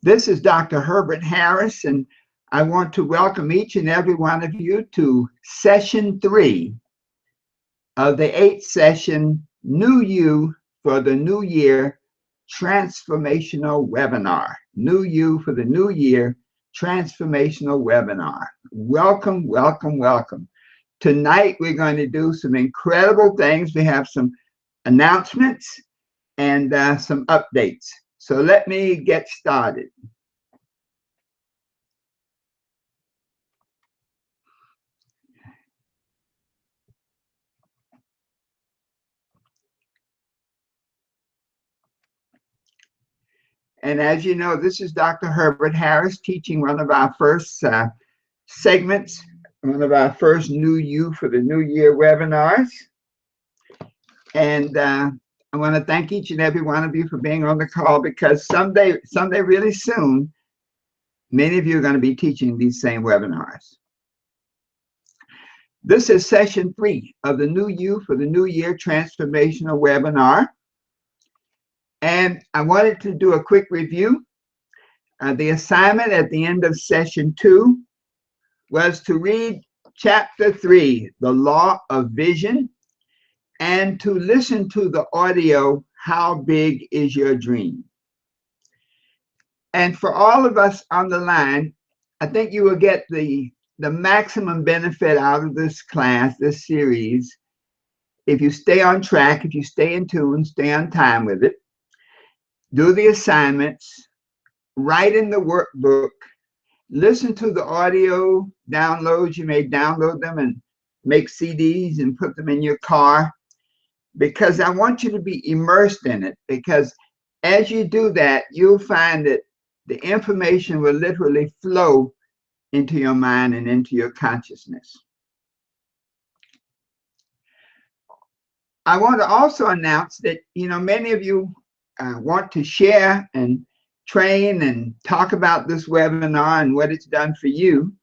This is Dr. Herbert Harris, and I want to welcome each and every one of you to session 3 of the 8th session, New You for the New Year Transformational Webinar. New You for the New Year Transformational Webinar. Welcome, welcome, welcome. Tonight, we're going to do some incredible things. We have some announcements and some updates. So let me get started. And as you know, this is Dr. Herbert Harris teaching one of our first segments, one of our first New You for the New Year webinars. And I want to thank each and every one of you for being on the call, because someday really soon, many of you are going to be teaching these same webinars. This is session 3 of the New You for the New Year Transformational Webinar. And I wanted to do a quick review. The assignment at the end of session 2 was to read chapter 3, The Law of Vision, and to listen to the audio, How Big Is Your Dream? And for all of us on the line, I think you will get the maximum benefit out of this class, this series, if you stay on track, if you stay in tune, stay on time with it. Do the assignments, write in the workbook, listen to the audio downloads. You may download them and make CDs and put them in your car, because I want you to be immersed in it, because as you do that, you'll find that the information will literally flow into your mind and into your consciousness. I want to also announce that, many of you want to share and train and talk about this webinar and what it's done for you.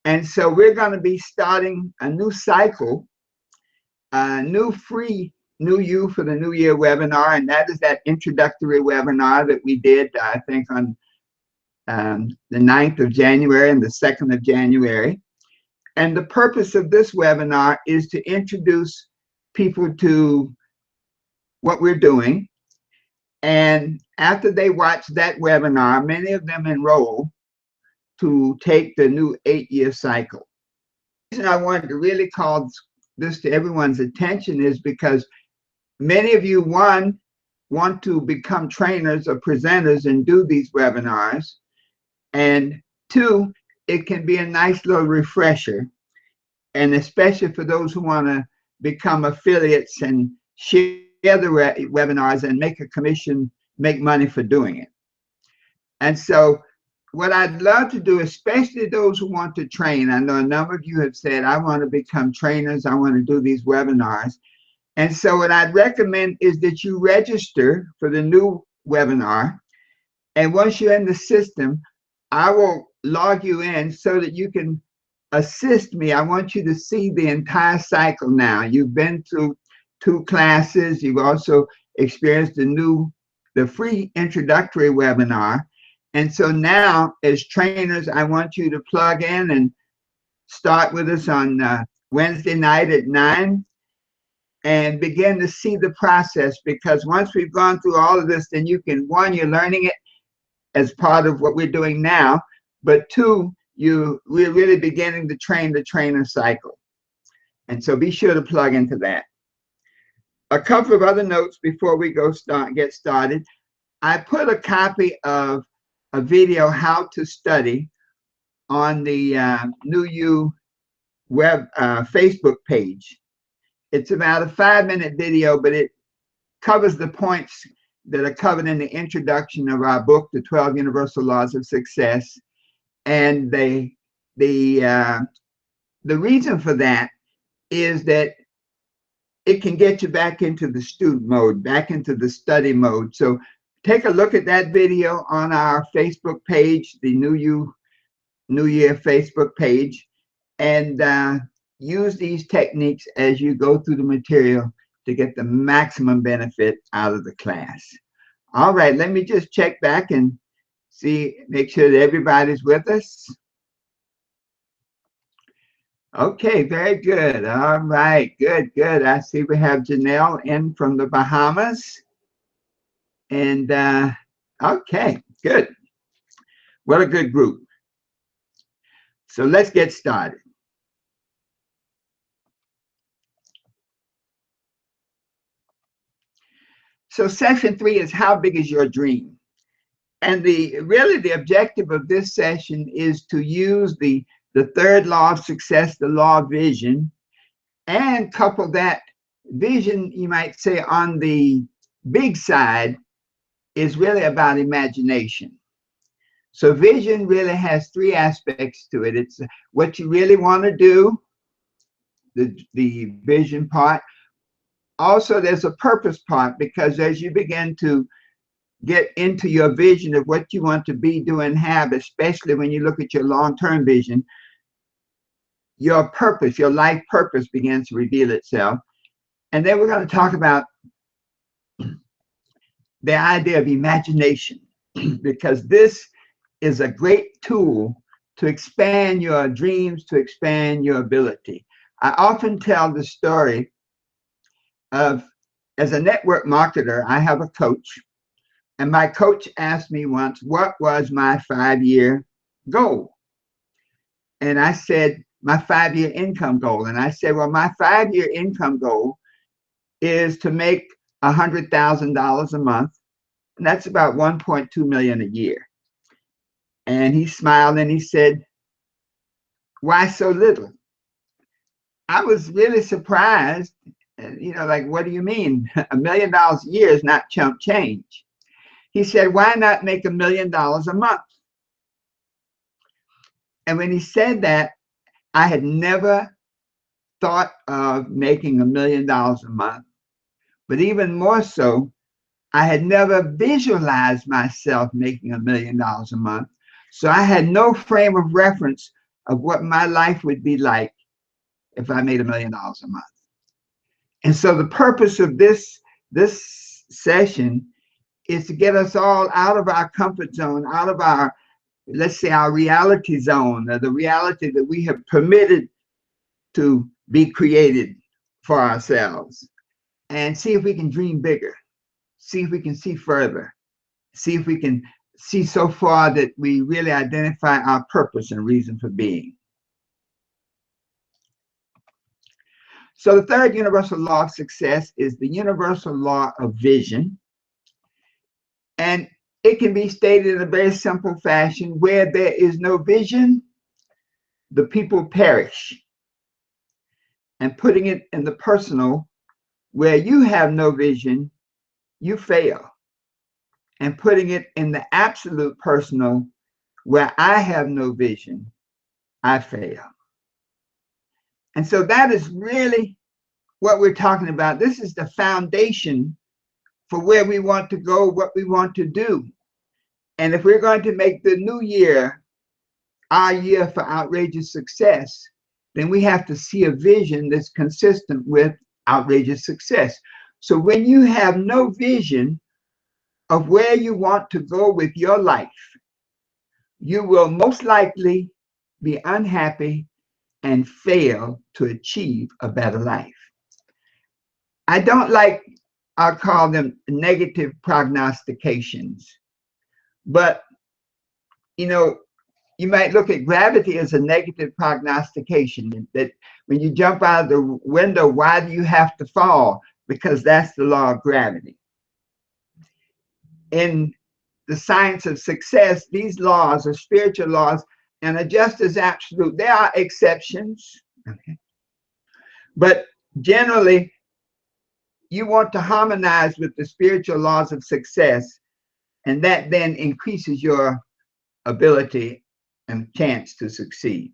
And so we're going to be starting a new cycle, a new free New You for the New Year webinar, and that is that introductory webinar that we did, I think, on the 9th of January and the 2nd of January. And the purpose of this webinar is to introduce people to what we're doing. And after they watch that webinar, many of them enroll to take the new 8-year cycle. The reason I wanted to really call this to everyone's attention is because many of you, one, want to become trainers or presenters and do these webinars. And two, it can be a nice little refresher. And especially for those who want to become affiliates and share the webinars and make a commission, make money for doing it. And so what I'd love to do, especially those who want to train, I know a number of you have said, I want to become trainers, I want to do these webinars. And so what I'd recommend is that you register for the new webinar. And once you're in the system, I will log you in so that you can assist me. I want you to see the entire cycle now. You've been through 2 classes. You've also experienced the free introductory webinar. And so now, as trainers, I want you to plug in and start with us on Wednesday night at 9 and begin to see the process. Because once we've gone through all of this, then you can, one, you're learning it as part of what we're doing now, but two, we're really beginning to train the trainer cycle. And so be sure to plug into that. A couple of other notes before we get started. I put a copy of a video, How to Study, on the New You web Facebook page. It's about a 5-minute video, but it covers the points that are covered in the introduction of our book, The 12 Universal Laws of Success. And the reason for that is that it can get you back into the student mode, back into the study mode. So take a look at that video on our Facebook page, the New Year Facebook page, and use these techniques as you go through the material to get the maximum benefit out of the class. All right, let me just check back and See, make sure that everybody's with us. Okay, very good. All right, good, good. I see we have Janelle in from the Bahamas. And okay, good. What a good group. So let's get started. So session 3 is how big is your dream? And really the objective of this session is to use the third law of success, the law of vision, and couple that vision, you might say, on the big side is really about imagination. So vision really has 3 aspects to it. It's what you really want to do, the vision part. Also, there's a purpose part, because as you begin to get into your vision of what you want to be, do, and have, especially when you look at your long-term vision, your purpose, your life purpose begins to reveal itself. And then we're going to talk about the idea of imagination, because this is a great tool to expand your dreams, to expand your ability. I often tell the story of, as a network marketer, I have a coach, and my coach asked me once, what was my 5-year goal? And I said, my 5-year income goal. And I said, well, my 5-year income goal is to make $100,000 a month. And that's about 1.2 million a year. And he smiled and he said, why so little? I was really surprised. You know, like, what do you mean? $1 million a year is not chump change. He said, why not make $1 million a month? And when he said that, I had never thought of making $1 million a month. But even more so, I had never visualized myself making $1 million a month. So I had no frame of reference of what my life would be like if I made $1 million a month. And so the purpose of this session is to get us all out of our comfort zone, out of our, let's say, our reality zone, the reality that we have permitted to be created for ourselves, and see if we can dream bigger, see if we can see further, see if we can see so far that we really identify our purpose and reason for being. So the third universal law of success is the universal law of vision. And it can be stated in a very simple fashion: where there is no vision, the people perish. And putting it in the personal, where you have no vision, you fail. And putting it in the absolute personal, where I have no vision, I fail. And so that is really what we're talking about. This is the foundation for where we want to go, what we want to do. And if we're going to make the new year our year for outrageous success, then we have to see a vision that's consistent with outrageous success. So when you have no vision of where you want to go with your life, you will most likely be unhappy and fail to achieve a better life. I don't like, I'll call them negative prognostications, but you know, you might look at gravity as a negative prognostication, that when you jump out of the window, why do you have to fall? Because that's the law of gravity. In the science of success, these laws are spiritual laws and are just as absolute. There are exceptions, okay? But generally, you want to harmonize with the spiritual laws of success, and that then increases your ability and chance to succeed.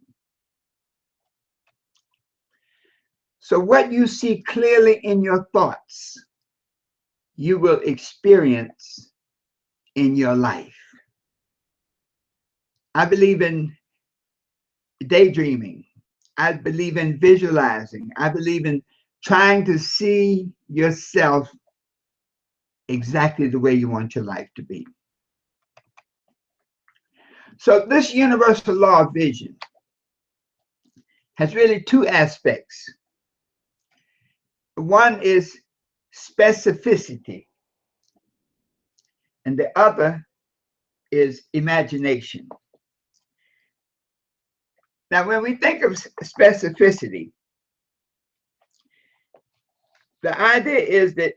So what you see clearly in your thoughts, you will experience in your life. I believe in daydreaming. I believe in visualizing. I believe in trying to see yourself exactly the way you want your life to be. So this universal law of vision has really two aspects. One is specificity, and the other is imagination. Now, when we think of specificity, the idea is that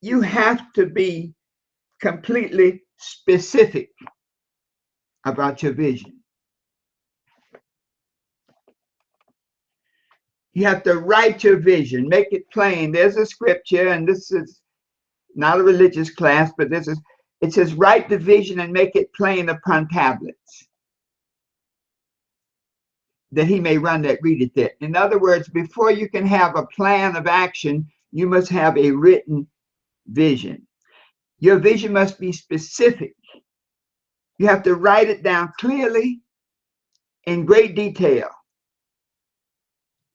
you have to be completely specific about your vision. You have to write your vision, make it plain. There's a scripture, and this is not a religious class, but it says, write the vision and make it plain upon tablets, that he may run that readeth it. In other words, before you can have a plan of action, you must have a written vision. Your vision must be specific. You have to write it down clearly in great detail.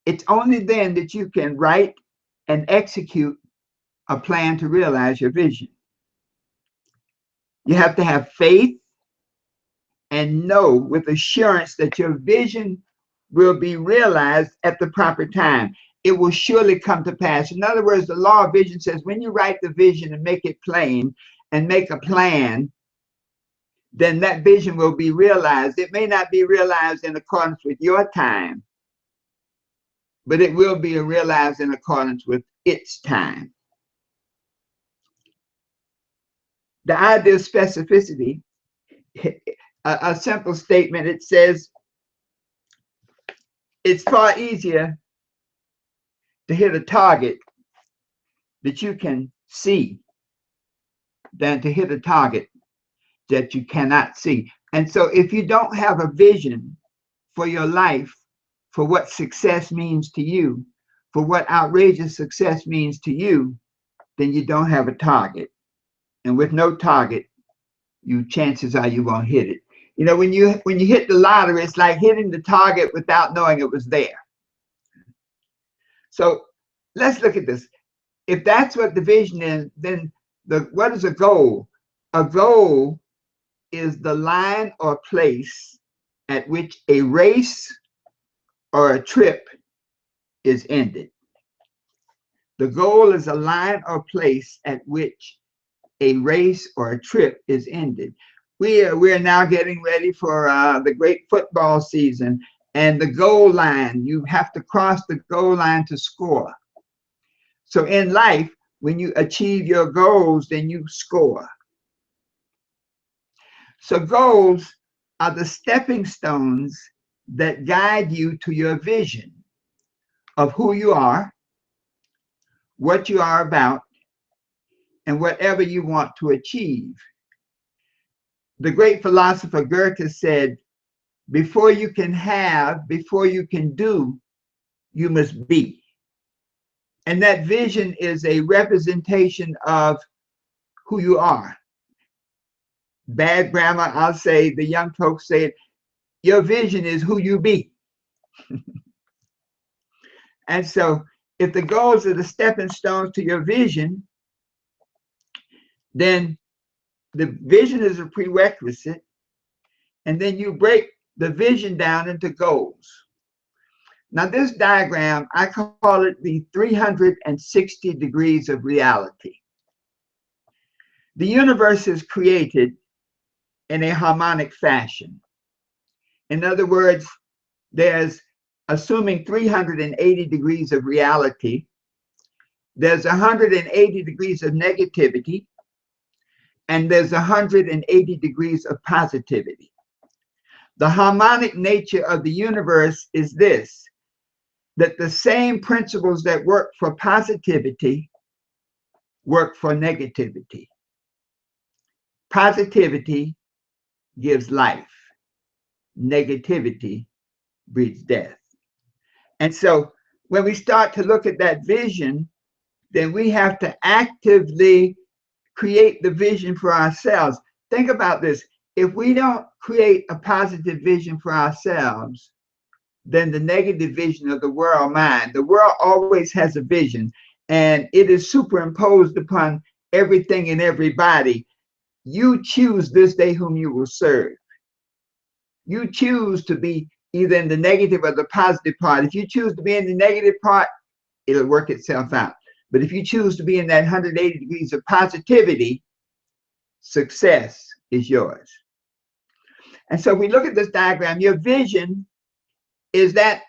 It's only then that you can write and execute a plan to realize your vision. You have to have faith and know with assurance that your vision will be realized at the proper time. It will surely come to pass. In other words, the law of vision says when you write the vision and make it plain and make a plan, then that vision will be realized. It may not be realized in accordance with your time, but it will be realized in accordance with its time. The idea of specificity, a simple statement, it says it's far easier to hit a target that you can see than to hit a target that you cannot see. And so if you don't have a vision for your life, for what success means to you, for what outrageous success means to you, then you don't have a target. And with no target, chances are you won't hit it. You know, when you hit the lottery, it's like hitting the target without knowing it was there. So let's look at this. If that's what the vision is, then what is a goal? A goal is the line or place at which a race or a trip is ended. The goal is a line or place at which a race or a trip is ended. We are now getting ready for the great football season, and the goal line, you have to cross the goal line to score. So in life, when you achieve your goals, then you score. So goals are the stepping stones that guide you to your vision of who you are, what you are about, and whatever you want to achieve. The great philosopher Goethe said, before you can have, before you can do, you must be. And that vision is a representation of who you are. Bad grammar, I'll say, the young folks say it, your vision is who you be. And so if the goals are the stepping stones to your vision, then the vision is a prerequisite, and then you break the vision down into goals. Now this diagram, I call it the 360 degrees of reality. The universe is created in a harmonic fashion. In other words, there's, assuming 380 degrees of reality, there's 180 degrees of negativity, and there's 180 degrees of positivity. The harmonic nature of the universe is this, that the same principles that work for positivity work for negativity. Positivity gives life. Negativity breeds death. And so when we start to look at that vision, then we have to actively create the vision for ourselves. Think about this. If we don't create a positive vision for ourselves, then the negative vision of the world mind. The world always has a vision, and it is superimposed upon everything and everybody. You choose this day whom you will serve. You choose to be either in the negative or the positive part. If you choose to be in the negative part, it'll work itself out. But if you choose to be in that 180 degrees of positivity, success is yours. And so if we look at this diagram, your vision is that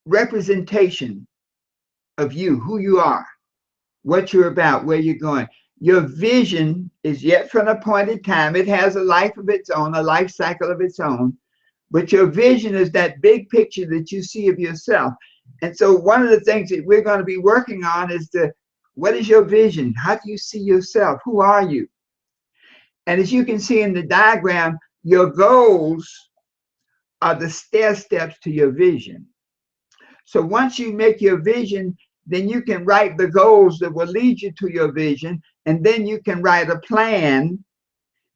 representation of you, who you are, what you're about, where you're going. Your vision is yet for an appointed time. It has a life of its own, a life cycle of its own. But your vision is that big picture that you see of yourself. And so one of the things that we're going to be working on is what is your vision? How do you see yourself? Who are you? And as you can see in the diagram, your goals are the stair steps to your vision. So once you make your vision, then you can write the goals that will lead you to your vision. And then you can write a plan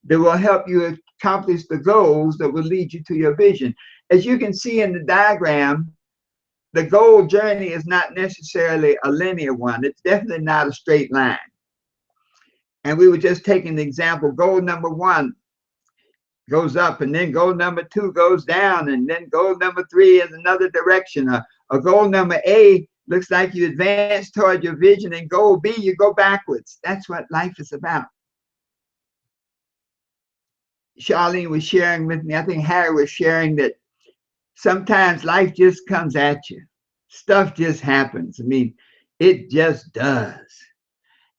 that will help you accomplish the goals that will lead you to your vision. As you can see in the diagram, the goal journey is not necessarily a linear one. It's definitely not a straight line. And we were just taking the example, goal number 1 goes up, and then goal number 2 goes down, and then goal number 3 is another direction. A goal number A looks like you advance toward your vision, and goal B, you go backwards. That's what life is about. Charlene was sharing with me, I think Harry was sharing, that sometimes life just comes at you. Stuff just happens. I mean, it just does.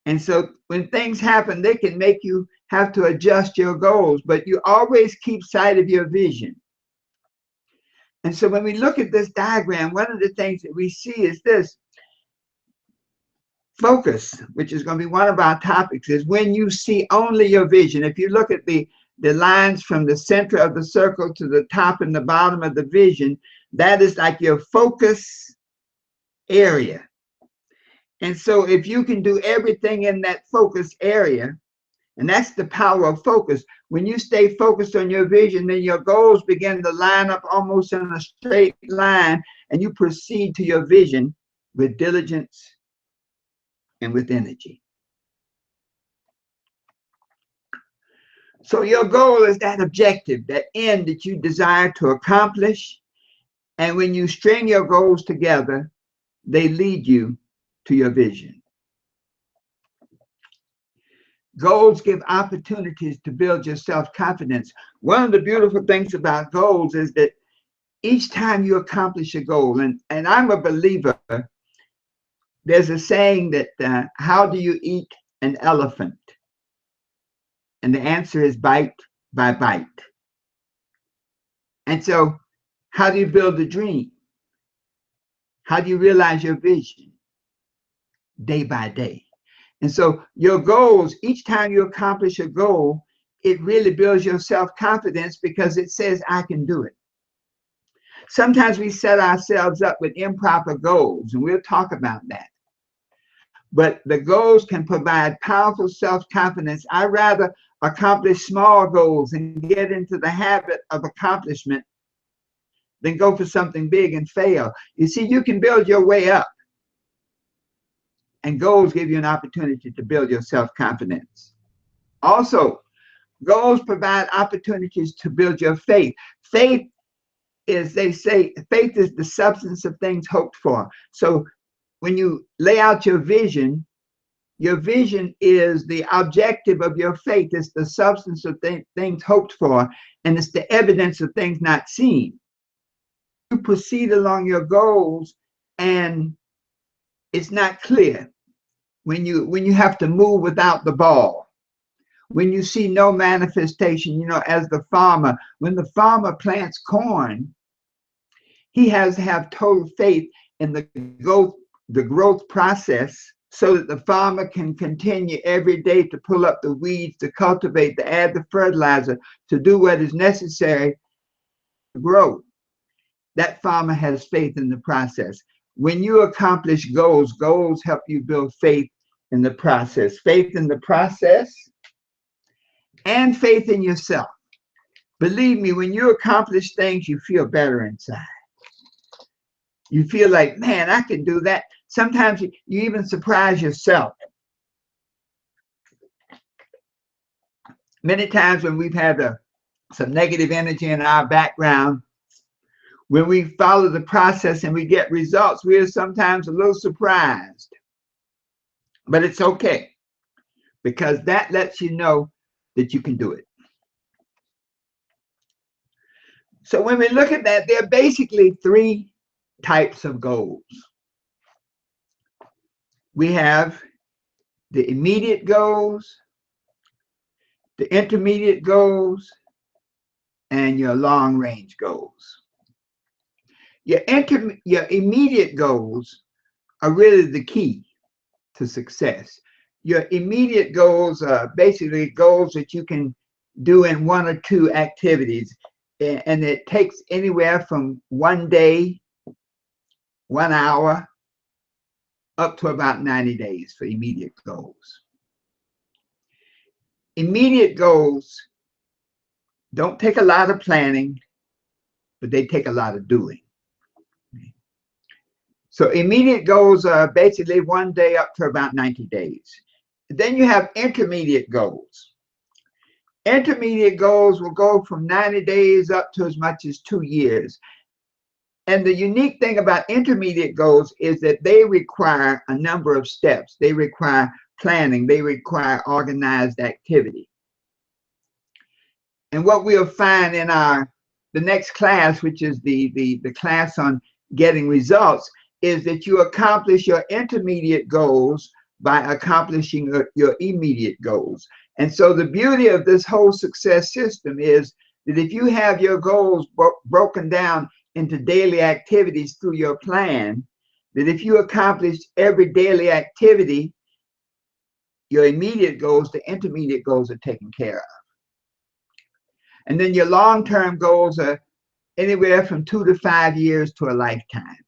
And so when things happen, they can make you have to adjust your goals, but you always keep sight of your vision. And so when we look at this diagram, one of the things that we see is this. Focus, which is going to be one of our topics, is when you see only your vision. If you look at the lines from the center of the circle to the top and the bottom of the vision, that is like your focus area. And so if you can do everything in that focus area, and that's the power of focus. When you stay focused on your vision, then your goals begin to line up almost in a straight line, and you proceed to your vision with diligence and with energy. So your goal is that objective, that end that you desire to accomplish. And when you string your goals together, they lead you to your vision. Goals give opportunities to build your self-confidence. One of the beautiful things about goals is that each time you accomplish a goal, and I'm a believer, there's a saying that how do you eat an elephant? And the answer is bite by bite. And so how do you build a dream? How do you realize your vision? Day by day. And so your goals, each time you accomplish a goal, it really builds your self-confidence because it says, I can do it. Sometimes we set ourselves up with improper goals, and we'll talk about that. But the goals can provide powerful self-confidence. I rather accomplish small goals and get into the habit of accomplishment than go for something big and fail. You see, you can build your way up. And goals give you an opportunity to build your self-confidence. Also, goals provide opportunities to build your faith. Faith is, they say, faith is the substance of things hoped for. So when you lay out your vision is the objective of your faith. It's the substance of things hoped for, and it's the evidence of things not seen. You proceed along your goals, and it's not clear. When you have to move without the ball, when you see no manifestation, you know, as the farmer, when the farmer plants corn, he has to have total faith in the growth process so that the farmer can continue every day to pull up the weeds, to cultivate, to add the fertilizer, to do what is necessary to grow. That farmer has faith in the process. When you accomplish goals, goals help you build faith in the process. Faith in the process and faith in yourself. Believe me, when you accomplish things, you feel better inside. You feel like, man, I can do that. Sometimes you even surprise yourself. Many times when we've had a some negative energy in our background. When we follow the process and we get results, we are sometimes a little surprised. But it's okay, because that lets you know that you can do it. So when we look at that, there are basically three types of goals. We have the immediate goals, the intermediate goals, and your long-range goals. Your immediate goals are really the key to success. Your immediate goals are basically goals that you can do in one or two activities, and it takes anywhere from 1 day, 1 hour, up to about 90 days for immediate goals. Immediate goals don't take a lot of planning, but they take a lot of doing. So immediate goals are basically 1 day up to about 90 days. Then you have intermediate goals. Intermediate goals will go from 90 days up to as much as 2 years. And the unique thing about intermediate goals is that they require a number of steps. They require planning. They require organized activity. And what we'll find in the next class, which is the class on getting results, is that you accomplish your intermediate goals by accomplishing your immediate goals. And so the beauty of this whole success system is that if you have your goals broken down into daily activities through your plan, that if you accomplish every daily activity, your immediate goals, the intermediate goals are taken care of. And then your long-term goals are anywhere from 2 to 5 years to a lifetime.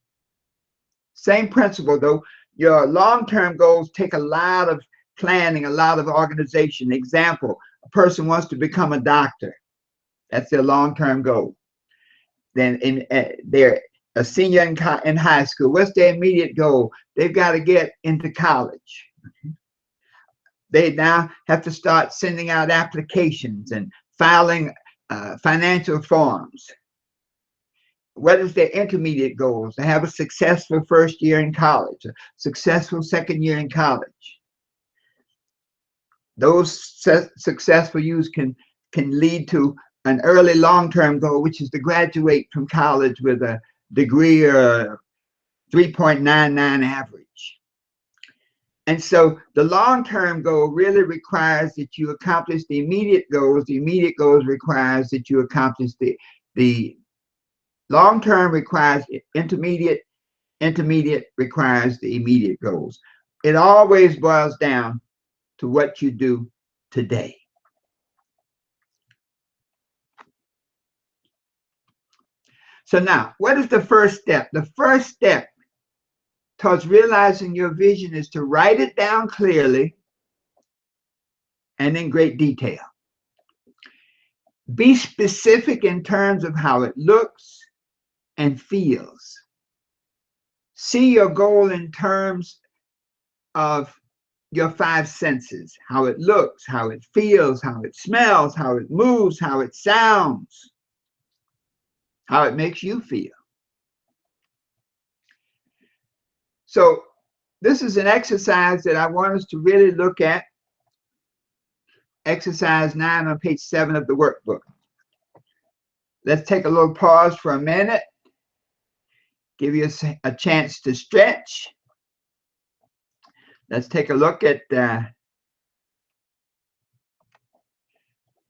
Same principle though, your long-term goals take a lot of planning, a lot of organization. Example, a person wants to become a doctor. That's their long-term goal. Then they're a senior in high school. What's their immediate goal? They've got to get into college. They now have to start sending out applications and filing financial forms. What is their intermediate goals? To have a successful first year in college, a successful second year in college. Those successful youths can lead to an early long-term goal, which is to graduate from college with a degree or 3.99 average. And so the long-term goal really requires that you accomplish the immediate goals. The immediate goals requires that you accomplish the long-term requires intermediate requires the immediate goals. It always boils down to what you do today. So now, what is the first step? The first step towards realizing your vision is to write it down clearly and in great detail. Be specific in terms of how it looks and feels. See your goal in terms of your 5 senses, how it looks, how it feels, how it smells, how it moves, how it sounds, how it makes you feel. So this is an exercise that I want us to really look at. Exercise 9 on page 7 of the workbook. Let's take a little pause for a minute. Give you a chance to stretch. Let's take a look at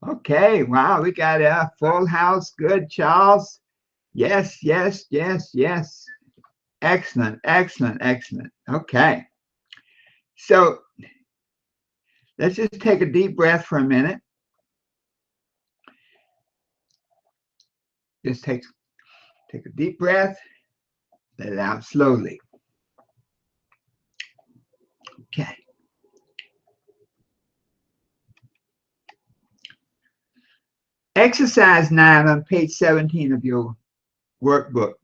okay, wow, we got a full house. Good, Charles. Yes, yes, yes, yes. Excellent, excellent, excellent. Okay. So let's just take a deep breath for a minute. Just take a deep breath. Let it out slowly. Okay. Exercise 9 on page 17 of your workbook.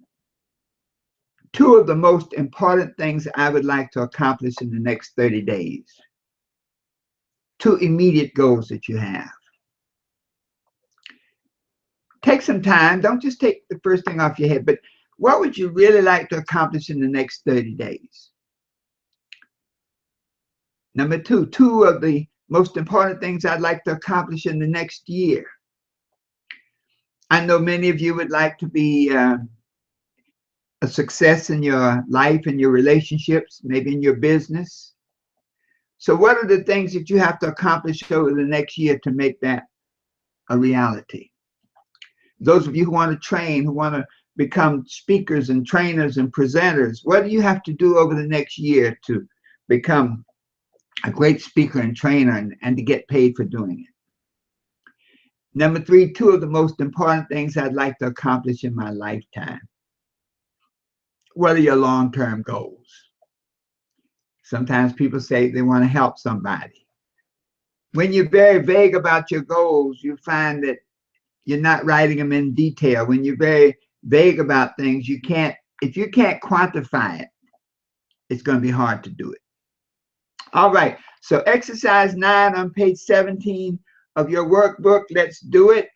2 of the most important things I would like to accomplish in the next 30 days. 2 immediate goals that you have. take some time. Don't just take the first thing off your head, but what would you really like to accomplish in the next 30 days? Number two, two of the most important things I'd like to accomplish in the next year. I know many of you would like to be a success in your life and your relationships, maybe in your business. So what are the things that you have to accomplish over the next year to make that a reality? Those of you who want to train, who want to become speakers and trainers and presenters, what do you have to do over the next year to become a great speaker and trainer and to get paid for doing it? Number three, two of the most important things I'd like to accomplish in my lifetime. What are your long-term goals? Sometimes people say they want to help somebody. When you're very vague about your goals, you find that you're not writing them in detail. When you're very vague about things, if you can't quantify it, it's going to be hard to do it. All right, so exercise 9 on page 17 of your workbook. Let's do it.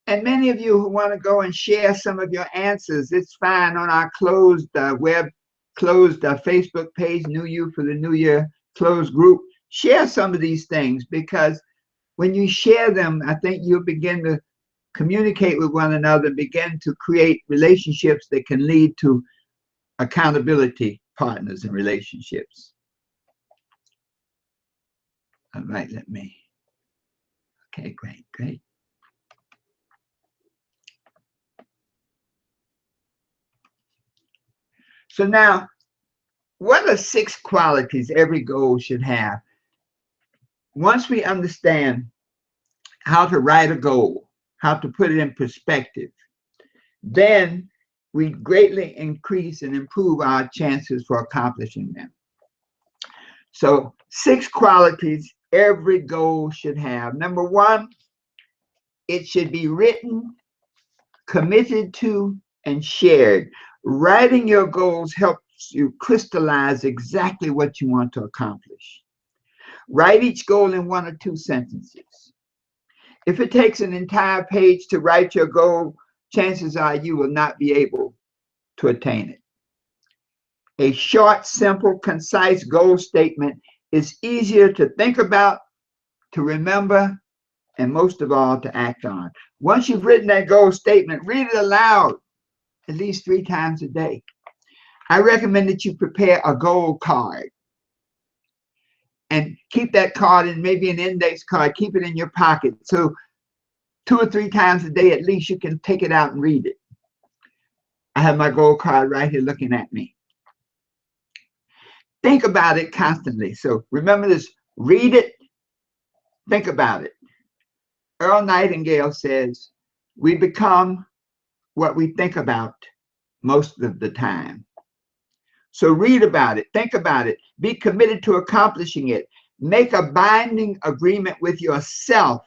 And many of you who want to go and share some of your answers, it's fine on our closed Facebook page, New You for the New Year closed group. Share some of these things, because when you share them, I think you'll begin to communicate with one another, begin to create relationships that can lead to accountability partners in relationships. All right, okay, great. So now, what are 6 qualities every goal should have? Once we understand how to write a goal, how to put it in perspective, then we greatly increase and improve our chances for accomplishing them. So 6 qualities every goal should have. Number 1, it should be written, committed to, and shared. Writing your goals helps you crystallize exactly what you want to accomplish. Write each goal in 1 or 2 sentences. If it takes an entire page to write your goal, chances are you will not be able to attain it. A short, simple, concise goal statement is easier to think about, to remember, and most of all, to act on. Once you've written that goal statement, read it aloud at least 3 times a day. I recommend that you prepare a goal card and keep that card in, maybe an index card, keep it in your pocket. So 2 or 3 times a day, at least, you can take it out and read it. I have my goal card right here looking at me. Think about it constantly. So remember this, read it, think about it. Earl Nightingale says, we become what we think about most of the time. So read about it, think about it, be committed to accomplishing it. Make a binding agreement with yourself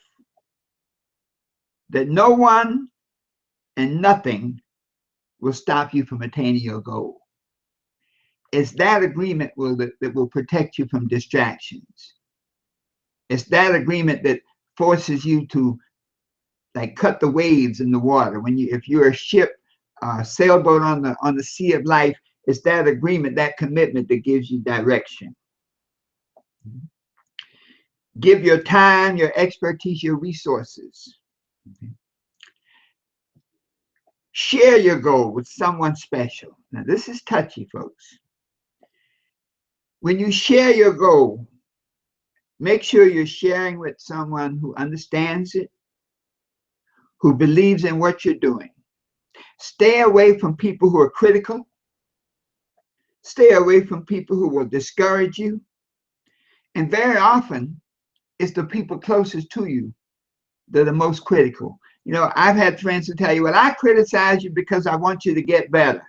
that no one and nothing will stop you from attaining your goal. It's that agreement that will protect you from distractions. It's that agreement that forces you to cut the waves in the water. If you're a ship, sailboat on the sea of life, it's that agreement, that commitment that gives you direction. Give your time, your expertise, your resources. Share your goal with someone special. Now, this is touchy, folks. When you share your goal, make sure you're sharing with someone who understands it, who believes in what you're doing. Stay away from people who are critical. Stay away from people who will discourage you. And very often, it's the people closest to you that are most critical. You know, I've had friends who tell you, well, I criticize you because I want you to get better.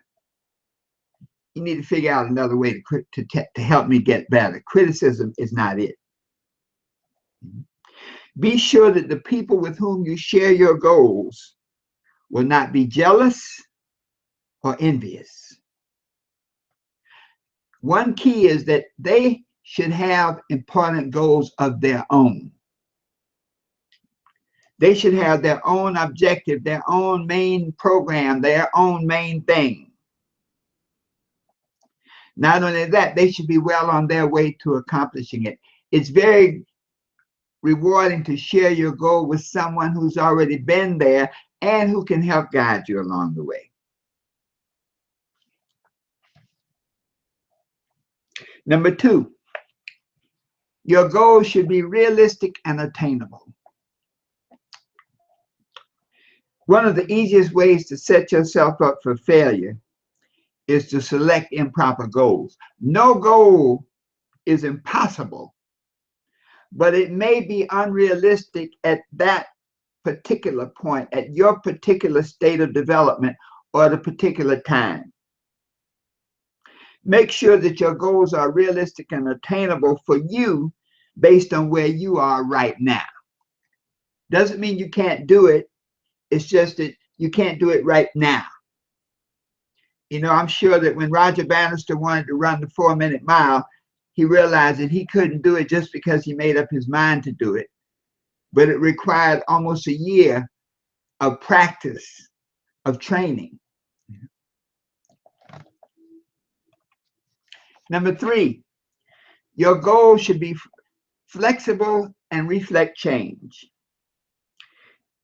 You need to figure out another way to help me get better. Criticism is not it. Be sure that the people with whom you share your goals will not be jealous or envious. One key is that they should have important goals of their own. They should have their own objective, their own main program, their own main thing. Not only that, they should be well on their way to accomplishing it. It's very rewarding to share your goal with someone who's already been there and who can help guide you along the way. Number 2, your goal should be realistic and attainable. One of the easiest ways to set yourself up for failure is to select improper goals. No goal is impossible, but it may be unrealistic at that particular point, at your particular state of development or at a particular time. Make sure that your goals are realistic and attainable for you based on where you are right now. Doesn't mean you can't do it. It's just that you can't do it right now. You know, I'm sure that when Roger Bannister wanted to run the 4-minute mile, he realized that he couldn't do it just because he made up his mind to do it. But it required almost a year of practice, of training. Number 3, your goal should be flexible and reflect change.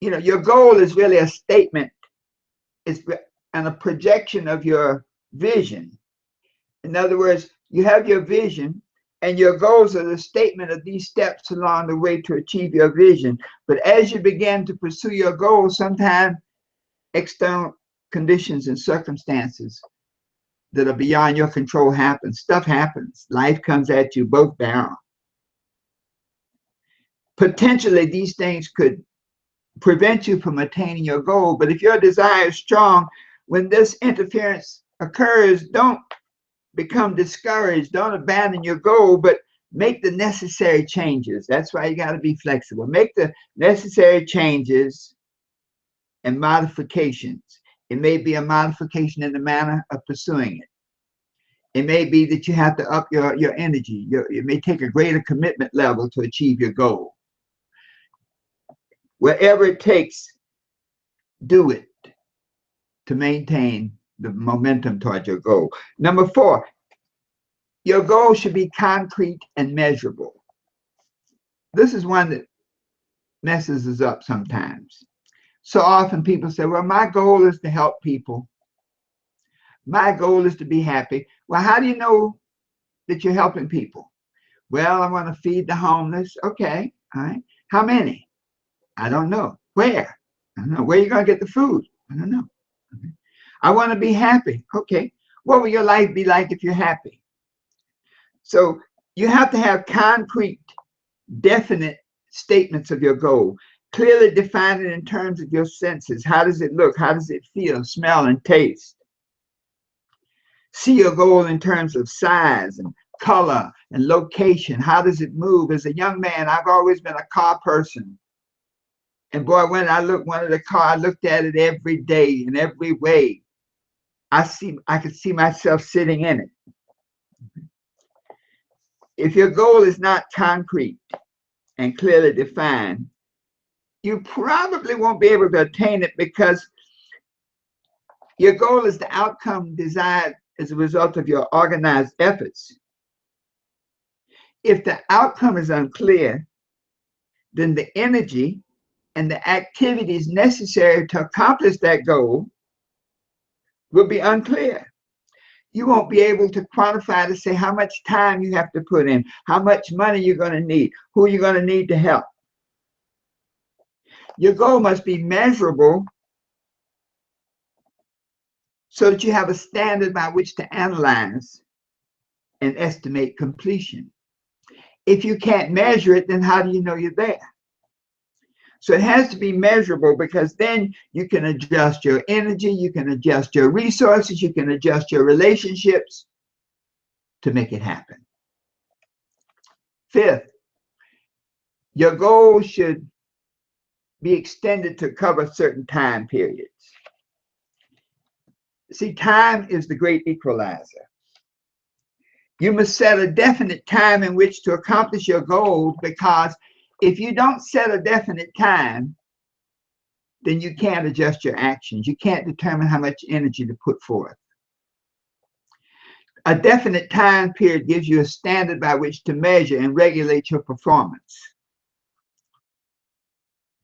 You know, your goal is really a statement and a projection of your vision. In other words, you have your vision and your goals are the statement of these steps along the way to achieve your vision. But as you begin to pursue your goals, sometimes external conditions and circumstances that are beyond your control happen. Stuff happens. Life comes at you both barrel. Potentially, these things could prevent you from attaining your goal. But if your desire is strong, when this interference occurs, don't become discouraged. Don't abandon your goal, but make the necessary changes. That's why you got to be flexible. Make the necessary changes and modifications. It may be a modification in the manner of pursuing it. It may be that you have to up your energy. It may take a greater commitment level to achieve your goal. Wherever it takes, do it to maintain the momentum toward your goal. Number 4, your goal should be concrete and measurable. This is one that messes us up sometimes. So often people say, well, my goal is to help people. My goal is to be happy. Well, how do you know that you're helping people? Well, I want to feed the homeless. Okay, all right. How many? I don't know. Where? I don't know. Where are you going to get the food? I don't know. Okay. I want to be happy. Okay. What will your life be like if you're happy? So you have to have concrete, definite statements of your goal. Clearly define it in terms of your senses. How does it look? How does it feel, smell, and taste? See your goal in terms of size and color and location. How does it move? As a young man, I've always been a car person. And boy, when I wanted a car, I looked at it every day in every way. I could see myself sitting in it. If your goal is not concrete and clearly defined, you probably won't be able to attain it because your goal is the outcome desired as a result of your organized efforts. If the outcome is unclear, then the energy and the activities necessary to accomplish that goal will be unclear. You won't be able to quantify to say how much time you have to put in, how much money you're going to need, who you're going to need to help. Your goal must be measurable so that you have a standard by which to analyze and estimate completion. If you can't measure it, then how do you know you're there? So it has to be measurable because then you can adjust your energy, you can adjust your resources, you can adjust your relationships to make it happen. 5th, your goal should be extended to cover certain time periods. See, time is the great equalizer. You must set a definite time in which to accomplish your goals, because if you don't set a definite time, then you can't adjust your actions. You can't determine how much energy to put forth. A definite time period gives you a standard by which to measure and regulate your performance.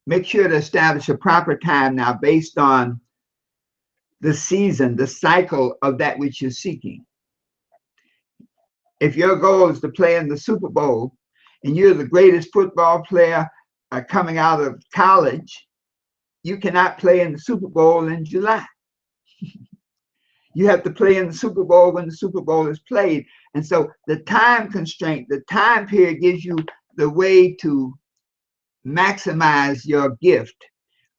Make sure to establish a proper time now based on the season, the cycle of that which you're seeking. If your goal is to play in the Super Bowl and you're the greatest football player coming out of college, you cannot play in the Super Bowl in July. You have to play in the Super Bowl when the Super Bowl is played. And so the time constraint, the time period gives you the way to maximize your gift.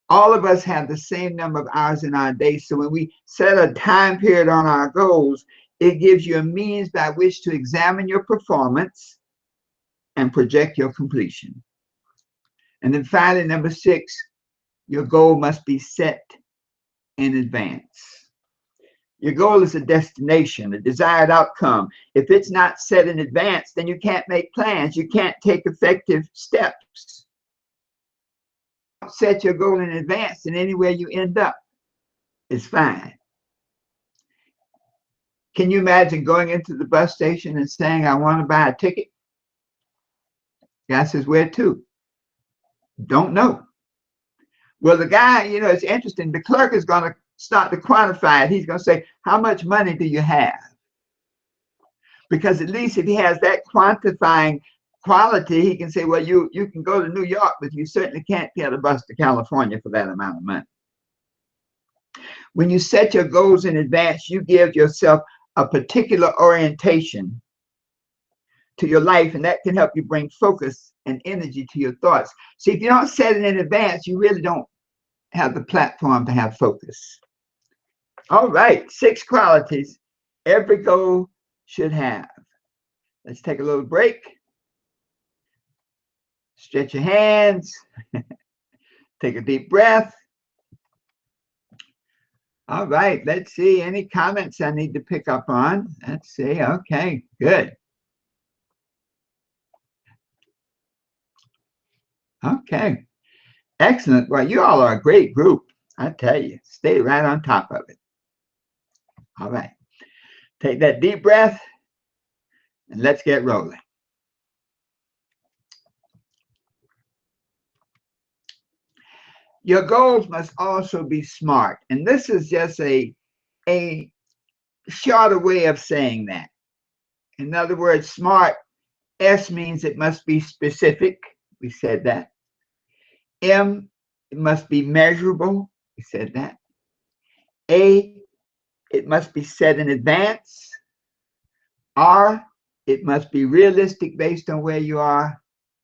All of us have the same number of hours in our day. So when we set a time period on our goals, it gives you a means by which to examine your performance and project your completion. And then finally, number 6, your goal must be set in advance. Your goal is a destination, a desired outcome. If it's not set in advance, then you can't make plans. You can't take effective steps. Set your goal in advance, and anywhere you end up is fine. Can you imagine going into the bus station and saying, I want to buy a ticket? Guy says, where to? Don't know. Well, the guy, it's interesting. The clerk is going to start to quantify it. He's going to say, how much money do you have? Because at least if he has that quantifying quality, he can say, well, you can go to New York, but you certainly can't get a bus to California for that amount of money. When you set your goals in advance, you give yourself a particular orientation to your life, and that can help you bring focus and energy to your thoughts. See, if you don't set it in advance, you really don't have the platform to have focus. All right, 6 qualities every goal should have. Let's take a little break. Stretch your hands. Take a deep breath. All right, let's see. Any comments I need to pick up on? Let's see. Okay, good. Okay, excellent. Well, you all are a great group. I tell you, stay right on top of it. All right, take that deep breath and let's get rolling. Your goals must also be SMART. And this is just a shorter way of saying that. In other words, SMART, S means it must be specific. We said that. M, it must be measurable. We said that. A, it must be set in advance. R, it must be realistic based on where you are.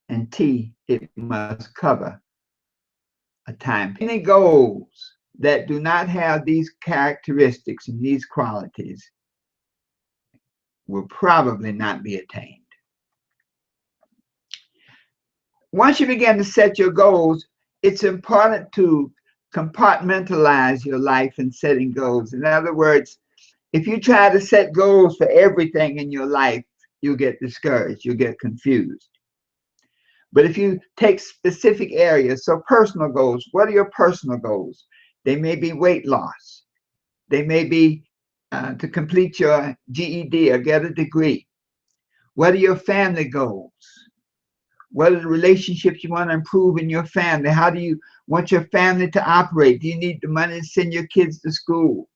And T, it must cover a time. Any goals that do not have these characteristics and these qualities will probably not be attained. Once you begin to set your goals, it's important to compartmentalize your life in setting goals. In other words, if you try to set goals for everything in your life, you'll get discouraged, you'll get confused. But if you take specific areas, so personal goals, what are your personal goals? They may be weight loss. They may be to complete your GED or get a degree. What are your family goals? What are the relationships you want to improve in your family? How do you want your family to operate? Do you need the money to send your kids to school?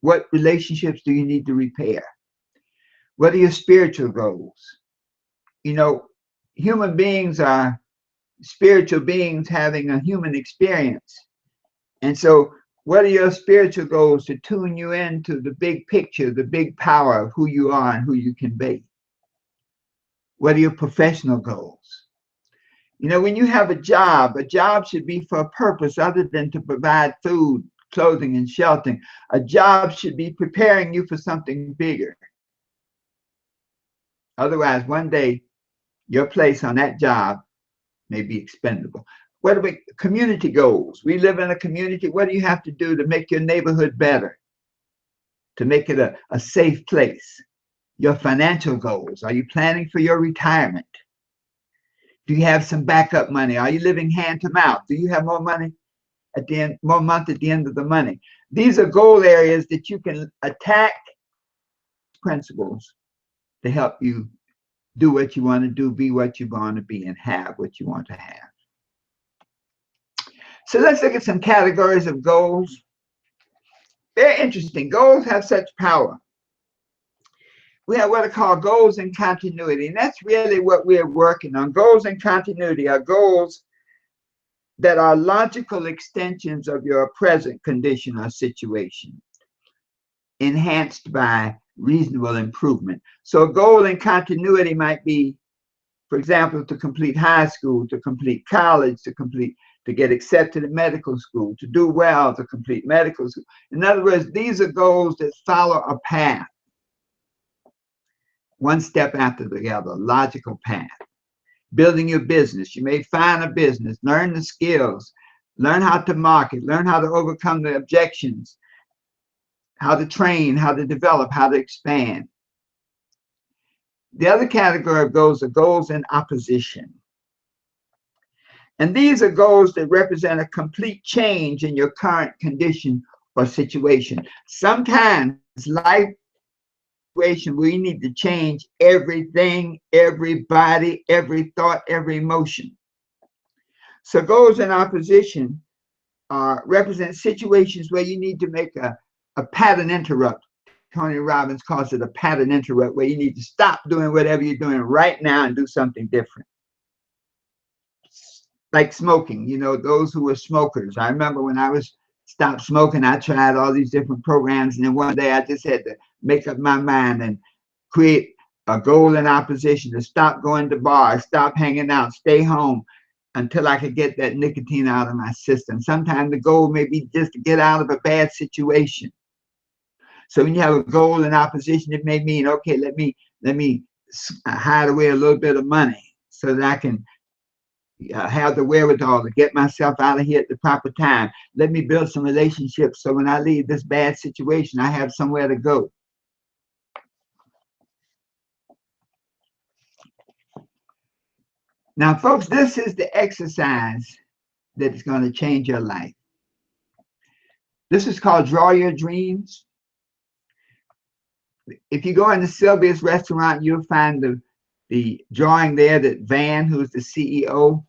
What relationships do you need to repair? What are your spiritual goals? Human beings are spiritual beings having a human experience. And so what are your spiritual goals to tune you into the big picture, the big power of who you are and who you can be? What are your professional goals? When you have a job should be for a purpose other than to provide food, clothing, and shelter. A job should be preparing you for something bigger. Otherwise, one day, your place on that job may be expendable. What about community goals? We live in a community. What do you have to do to make your neighborhood better? To make it a safe place? Your financial goals. Are you planning for your retirement? Do you have some backup money? Are you living hand to mouth? Do you have more money at the end, more month at the end of the money. These are goal areas that you can attack principles to help you do what you want to do, be what you want to be, and have what you want to have. So let's look at some categories of goals. Very interesting. Goals have such power. We have what are called goals and continuity, and that's really what we're working on. Goals and continuity are goals that are logical extensions of your present condition or situation, enhanced by reasonable improvement. So a goal in continuity might be, for example, to complete high school, to complete college, to get accepted in medical school, to do well, to complete medical school. In other words, these are goals that follow a path, one step after the other, logical path. Building your business, you may find a business, learn the skills, learn how to market, learn how to overcome the objections, how to train, how to develop, how to expand. The other category of goals are goals in opposition. And these are goals that represent a complete change in your current condition or situation. Sometimes life situation where you need to change everything, everybody, every thought, every emotion. So goals in opposition represent situations where you need to make a pattern interrupt. Tony Robbins calls it a pattern interrupt, where you need to stop doing whatever you're doing right now and do something different. Like smoking, you know, those who were smokers. I remember when I stopped smoking, I tried all these different programs, and then one day I just had to make up my mind and create a goal in opposition to stop going to bars, stop hanging out, stay home until I could get that nicotine out of my system. Sometimes the goal may be just to get out of a bad situation. So when you have a goal in opposition, it may mean, okay, let me hide away a little bit of money so that I can have the wherewithal to get myself out of here at the proper time. Let me build some relationships so when I leave this bad situation, I have somewhere to go. Now, folks, this is the exercise that is going to change your life. This is called Draw Your Dreams. If you go into Sylvia's restaurant, you'll find the drawing there that Van, who's the CEO,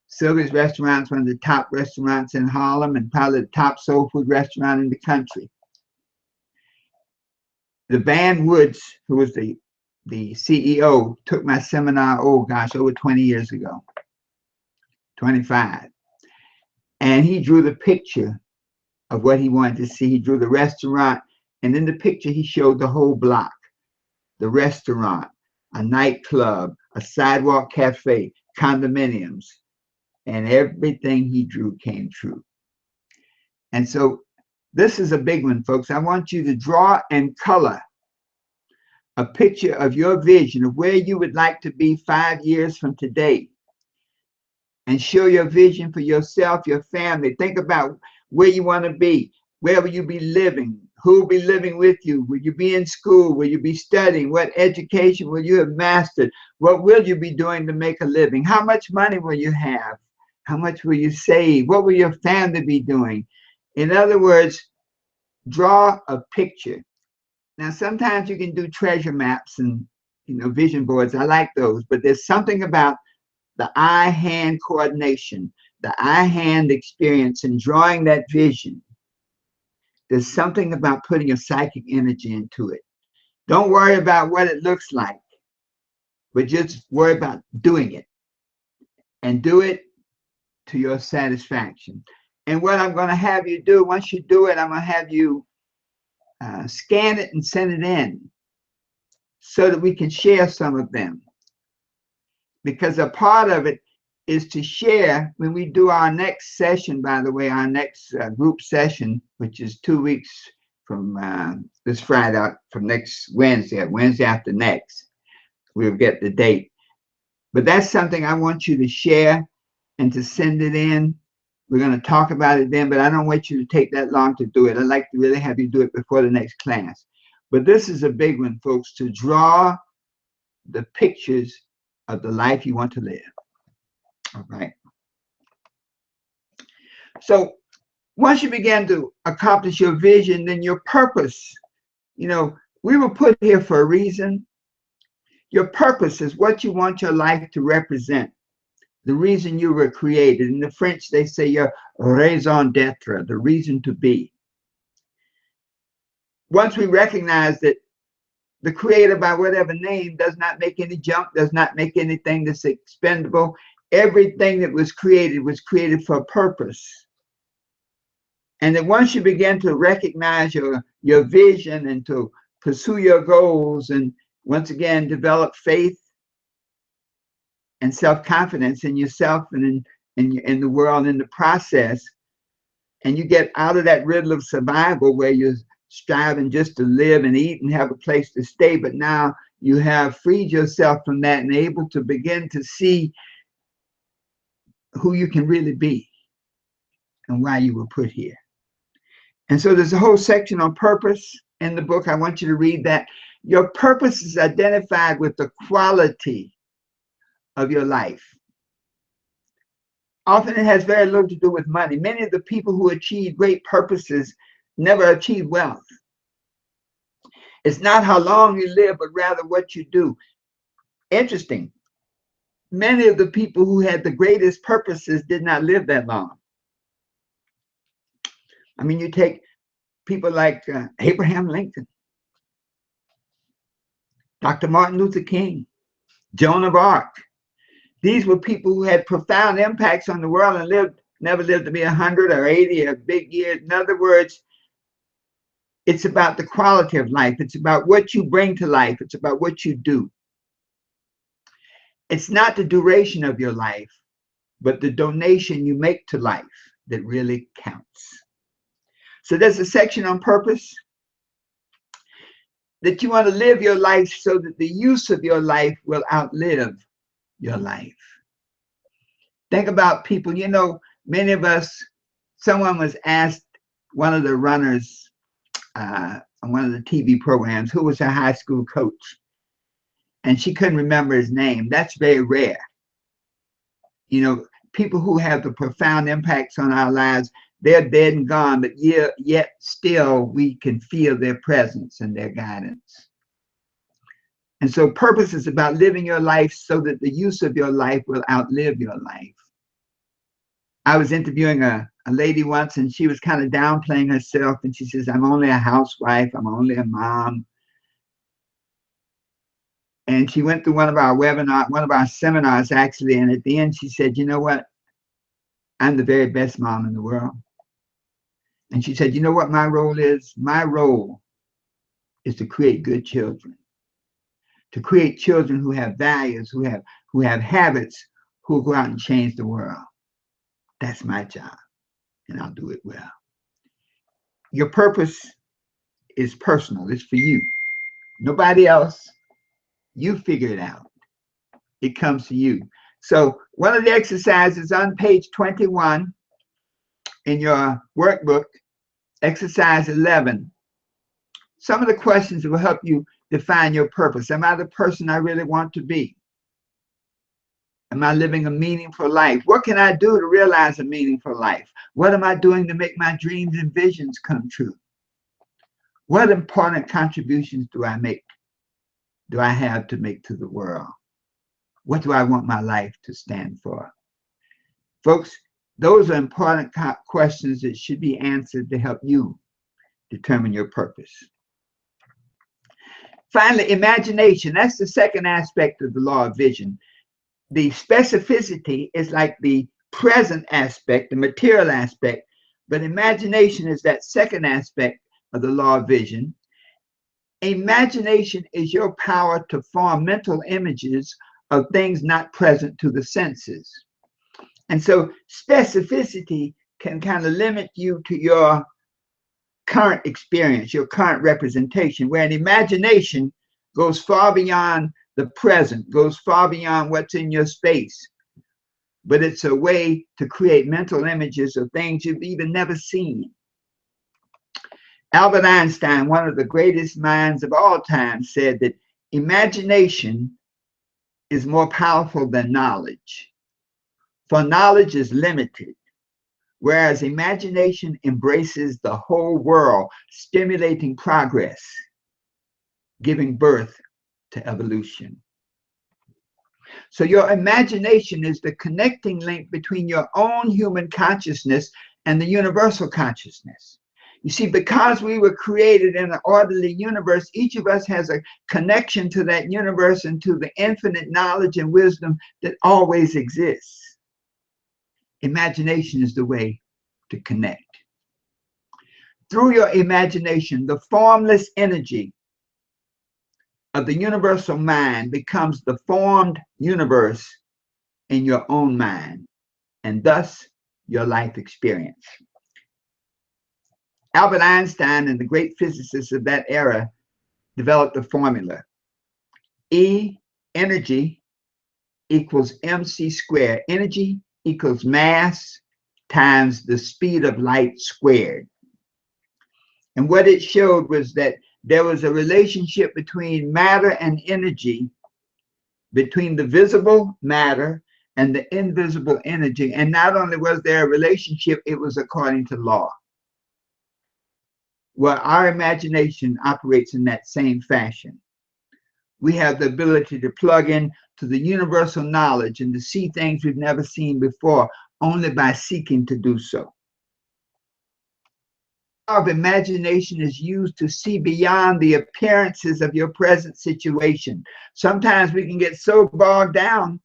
Sylvia's restaurant is one of the top restaurants in Harlem and probably the top soul food restaurant in the country. The Van Woods, who was the CEO, took my seminar, oh gosh, over 20 years ago, 25. And he drew the picture of what he wanted to see. He drew the restaurant, and in the picture, he showed the whole block, the restaurant, a nightclub, a sidewalk cafe, condominiums, and everything he drew came true. And so this is a big one, folks. I want you to draw and color a picture of your vision of where you would like to be 5 years from today, and show your vision for yourself, your family. Think about where you want to be. Where will you be living? Who will be living with you? Will you be in school? Will you be studying? What education will you have mastered? What will you be doing to make a living? How much money will you have? How much will you save? What will your family be doing? In other words, draw a picture. Now, sometimes you can do treasure maps and, you know, vision boards. I like those, but there's something about the eye-hand coordination, the eye-hand experience in drawing that vision. There's something about putting your psychic energy into it. Don't worry about what it looks like, but just worry about doing it, and do it to your satisfaction. And what I'm going to have you do, once you do it, I'm going to have you scan it and send it in so that we can share some of them. Because a part of it is to share when we do our next session, by the way, our next group session, which is 2 weeks from this Friday, from next Wednesday, Wednesday after next. We'll get the date. But that's something I want you to share and to send it in. We're going to talk about it then, but I don't want you to take that long to do it. I'd like to really have you do it before the next class. But this is a big one, folks, to draw the pictures of the life you want to live. All right. So once you begin to accomplish your vision, then your purpose, we were put here for a reason. Your purpose is what you want your life to represent, the reason you were created. In the French, they say your raison d'etre, the reason to be. Once we recognize that the creator, by whatever name, does not make any junk, does not make anything that's expendable. Everything that was created for a purpose. And that once you begin to recognize your vision and to pursue your goals, and once again develop faith and self-confidence in yourself and in the world in the process, and you get out of that riddle of survival where you're striving just to live and eat and have a place to stay, but now you have freed yourself from that and able to begin to see who you can really be and why you were put here. And so there's a whole section on purpose in the book. I want you to read that. Your purpose is identified with the quality of your life. Often it has very little to do with money. Many of the people who achieve great purposes never achieve wealth. It's not how long you live, but rather what you do. Interesting. Many of the people who had the greatest purposes did not live that long. I mean, you take people like Abraham Lincoln, Dr. Martin Luther King, Joan of Arc. These were people who had profound impacts on the world and never lived to be 100 or 80 or big years. In other words, it's about the quality of life. It's about what you bring to life. It's about what you do. It's not the duration of your life, but the donation you make to life that really counts. So there's a section on purpose, that you want to live your life so that the use of your life will outlive your life. Think about people, many of us, someone was asked, one of the runners on one of the TV programs, who was her high school coach, and she couldn't remember his name. That's very rare. People who have the profound impacts on our lives, they're dead and gone, but yet still we can feel their presence and their guidance. And so purpose is about living your life so that the use of your life will outlive your life. I was interviewing a lady once, and she was kind of downplaying herself, and she says, I'm only a housewife, I'm only a mom. And she went through one of our seminars actually, and at the end she said, you know what? I'm the very best mom in the world. And she said, you know what my role is? My role is to create good children. To create children who have values, who have habits, who go out and change the world. That's my job, and I'll do it well. Your purpose is personal. It's for you. Nobody else. You figure it out. It comes to you. So one of the exercises on page 21 in your workbook, exercise 11, some of the questions will help you define your purpose. Am I the person I really want to be? Am I living a meaningful life? What can I do to realize a meaningful life? What am I doing to make my dreams and visions come true? What important contributions do I have to make to the world? What do I want my life to stand for? Folks, those are important questions that should be answered to help you determine your purpose. Finally, imagination. That's the second aspect of the law of vision. The specificity is like the present aspect, the material aspect, but imagination is that second aspect of the law of vision. Imagination is your power to form mental images of things not present to the senses. And so specificity can kind of limit you to your current experience, your current representation, where an imagination goes far beyond the present, goes far beyond what's in your space. But it's a way to create mental images of things you've even never seen. Albert Einstein, one of the greatest minds of all time, said that imagination is more powerful than knowledge. For knowledge is limited, whereas imagination embraces the whole world, stimulating progress, giving birth to evolution. So your imagination is the connecting link between your own human consciousness and the universal consciousness. You see, because we were created in an orderly universe, each of us has a connection to that universe and to the infinite knowledge and wisdom that always exists. Imagination is the way to connect. Through your imagination, the formless energy of the universal mind becomes the formed universe in your own mind, and thus your life experience. Albert Einstein and the great physicists of that era developed a formula. E, energy, equals mc squared. Energy equals mass times the speed of light squared. And what it showed was that there was a relationship between matter and energy, between the visible matter and the invisible energy. And not only was there a relationship, it was according to law. Well, our imagination operates in that same fashion. We have the ability to plug in to the universal knowledge and to see things we've never seen before, only by seeking to do so. Our imagination is used to see beyond the appearances of your present situation. Sometimes we can get so bogged down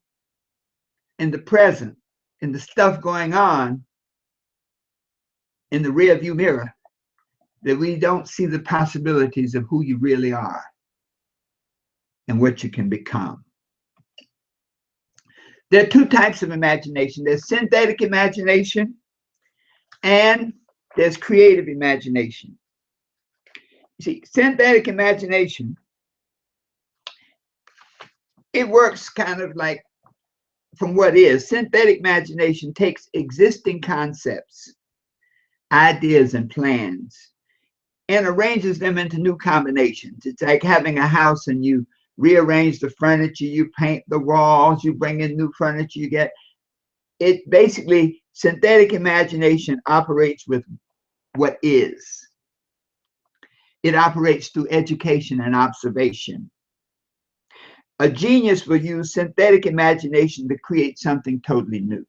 in the present, in the stuff going on in the rearview mirror, that we don't see the possibilities of who you really are and what you can become. There are two types of imagination. There's synthetic imagination and there's creative imagination. You see, synthetic imagination, it works kind of like from what is. Synthetic imagination takes existing concepts, ideas, and plans and arranges them into new combinations. It's like having a house and you rearrange the furniture, you paint the walls, you bring in new furniture, you get it. Basically, synthetic imagination operates with what is. It operates through education and observation. A genius will use synthetic imagination to create something totally new.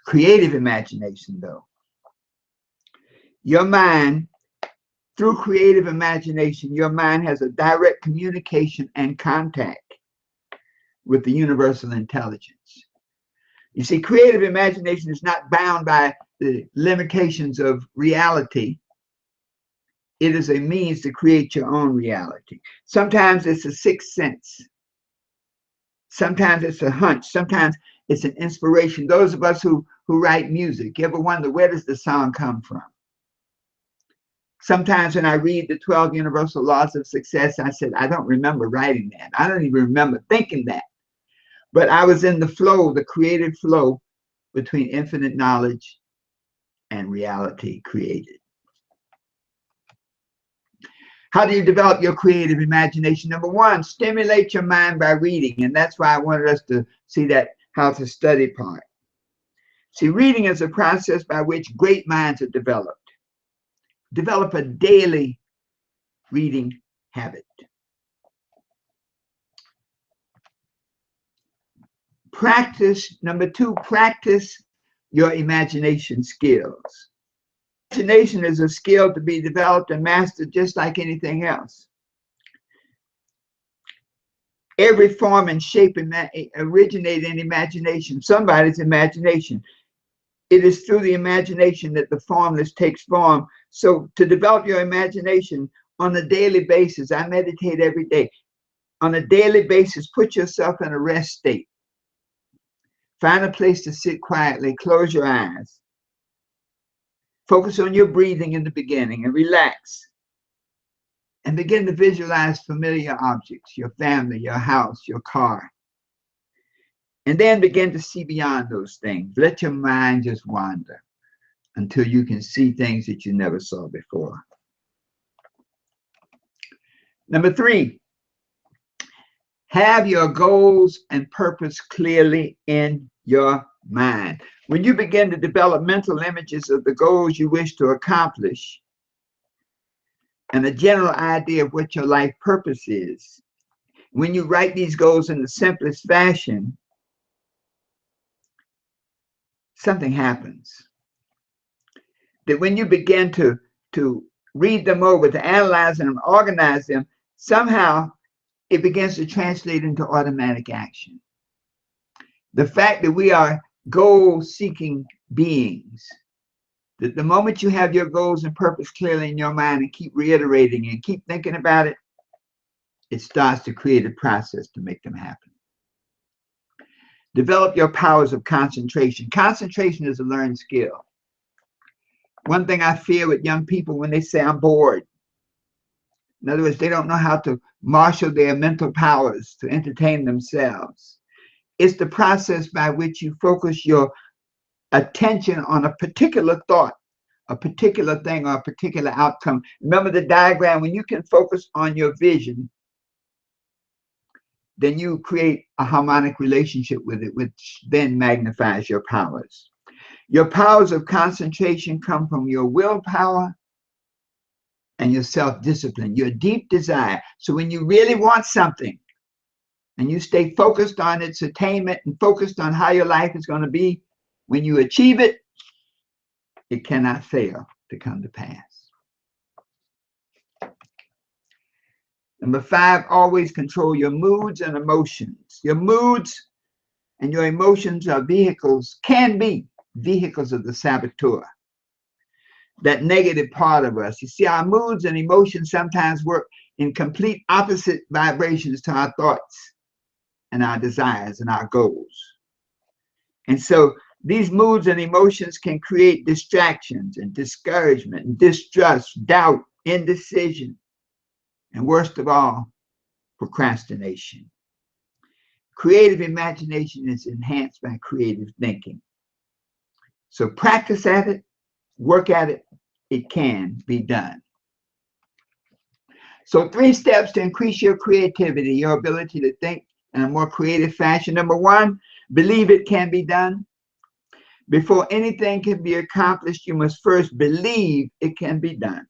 Creative imagination, though, your mind, through creative imagination, your mind has a direct communication and contact with the universal intelligence. You see, creative imagination is not bound by the limitations of reality. It is a means to create your own reality. Sometimes it's a sixth sense. Sometimes it's a hunch. Sometimes it's an inspiration. Those of us who write music, you ever wonder, where does the song come from? Sometimes when I read the 12 Universal Laws of Success, I said, I don't remember writing that. I don't even remember thinking that. But I was in the flow, the creative flow between infinite knowledge and reality created. How do you develop your creative imagination? Number one, stimulate your mind by reading. And that's why I wanted us to see that how to study part. See, reading is a process by which great minds are developed. Develop a daily reading habit. Practice, number two, practice your imagination skills. Imagination is a skill to be developed and mastered just like anything else. Every form and shape originated in imagination, somebody's imagination. It is through the imagination that the formless takes form. So to develop your imagination on a daily basis, I meditate every day. On a daily basis, put yourself in a rest state. Find a place to sit quietly, close your eyes. Focus on your breathing in the beginning and relax. And begin to visualize familiar objects, your family, your house, your car. And then begin to see beyond those things. Let your mind just wander until you can see things that you never saw before. Number three, have your goals and purpose clearly in your mind. When you begin to develop mental images of the goals you wish to accomplish and a general idea of what your life purpose is, when you write these goals in the simplest fashion, something happens. That when you begin to read them over, to analyze them, organize them, somehow it begins to translate into automatic action. The fact that we are goal-seeking beings, that the moment you have your goals and purpose clearly in your mind and keep reiterating and keep thinking about it, it starts to create a process to make them happen. Develop your powers of concentration. Concentration is a learned skill. One thing I fear with young people when they say, I'm bored. In other words, they don't know how to marshal their mental powers to entertain themselves. It's the process by which you focus your attention on a particular thought, a particular thing, or a particular outcome. Remember the diagram, when you can focus on your vision, then you create a harmonic relationship with it, which then magnifies your powers. Your powers of concentration come from your willpower and your self-discipline, your deep desire. So when you really want something and you stay focused on its attainment and focused on how your life is going to be, when you achieve it, it cannot fail to come to pass. Number 5, always control your moods and emotions. Your moods and your emotions are vehicles, can be vehicles of the saboteur, that negative part of us. You see, our moods and emotions sometimes work in complete opposite vibrations to our thoughts and our desires and our goals. And so these moods and emotions can create distractions and discouragement and distrust, doubt, indecision, and worst of all, procrastination. Creative imagination is enhanced by creative thinking. So practice at it, work at it, it can be done. So 3 steps to increase your creativity, your ability to think in a more creative fashion. Number 1, believe it can be done. Before anything can be accomplished, you must first believe it can be done.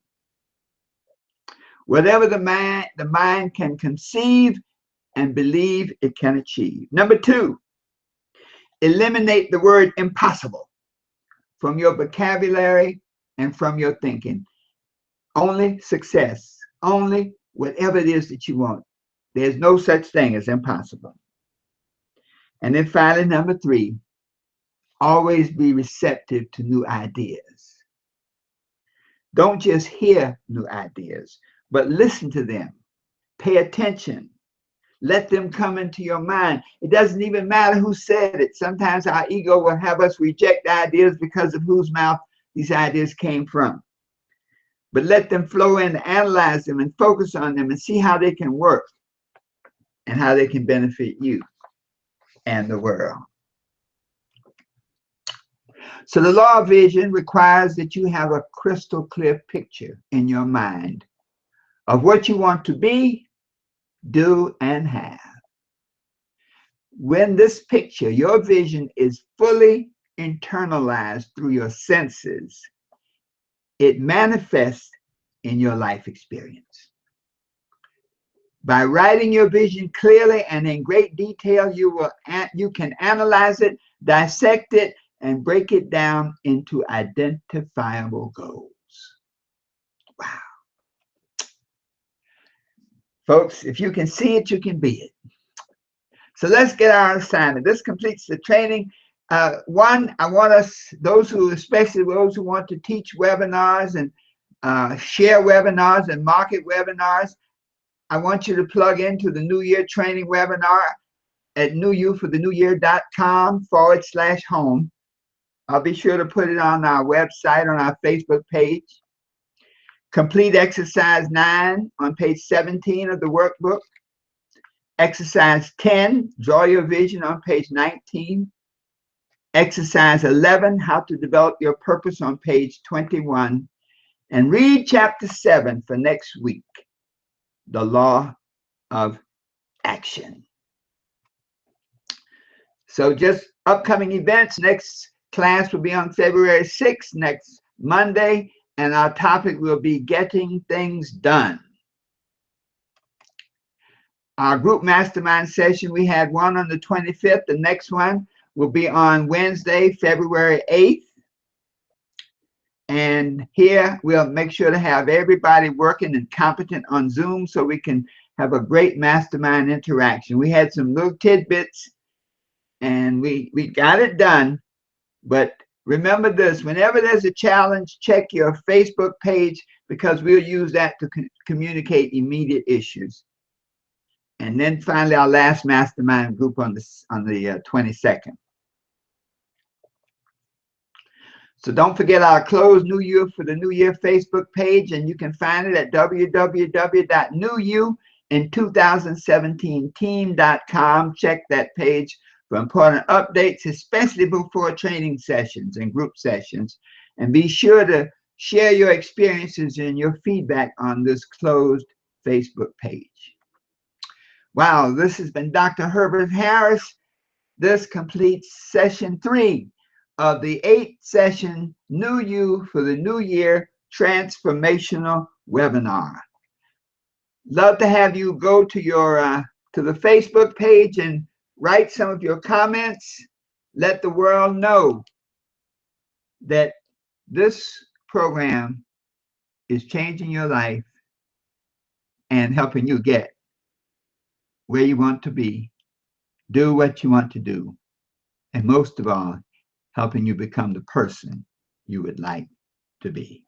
Whatever the mind can conceive and believe it can achieve. Number 2, eliminate the word impossible from your vocabulary and from your thinking. Only success, only whatever it is that you want. There's no such thing as impossible. And then finally, number 3, always be receptive to new ideas. Don't just hear new ideas, but listen to them. Pay attention. Let them come into your mind. It doesn't even matter who said it. Sometimes our ego will have us reject ideas because of whose mouth these ideas came from. But let them flow in, analyze them, and focus on them and see how they can work and how they can benefit you and the world. So the law of vision requires that you have a crystal clear picture in your mind of what you want to be, do, and have. When this picture, your vision, is fully internalized through your senses, it manifests in your life experience. By writing your vision clearly and in great detail, you can analyze it, dissect it, and break it down into identifiable goals. Wow. Folks, if you can see it, you can be it. So let's get our assignment. This completes the training. 1, I want us, especially those who want to teach webinars and share webinars and market webinars, I want you to plug into the New Year training webinar at newyourforthenewyear.com/home. I'll be sure to put it on our website, on our Facebook page. Complete exercise 9 on page 17 of the workbook. Exercise 10, draw your vision, on page 19. Exercise 11, how to develop your purpose, on page 21. And read chapter 7 for next week, the law of action. So just upcoming events. Next class will be on February 6th, next Monday, and our topic will be getting things done. Our group mastermind session, we had one on the 25th. The next one will be on Wednesday, February 8th. And here we'll make sure to have everybody working and competent on Zoom so we can have a great mastermind interaction. We had some little tidbits and we got it done. But remember this, whenever there's a challenge, check your Facebook page because we'll use that to communicate immediate issues. And then finally, our last mastermind group on the 22nd. So don't forget our closed New Year for the New Year Facebook page, and you can find it at www.newyouin2017team.com. Check that page for important updates, especially before training sessions and group sessions. And be sure to share your experiences and your feedback on this closed Facebook page. Wow, this has been Dr. Herbert Harris. This completes session 3 of the 8-session New You for the New Year transformational webinar. Love to have you go to your to the Facebook page and write some of your comments. Let the world know that this program is changing your life and helping you get where you want to be, do what you want to do, and most of all, helping you become the person you would like to be.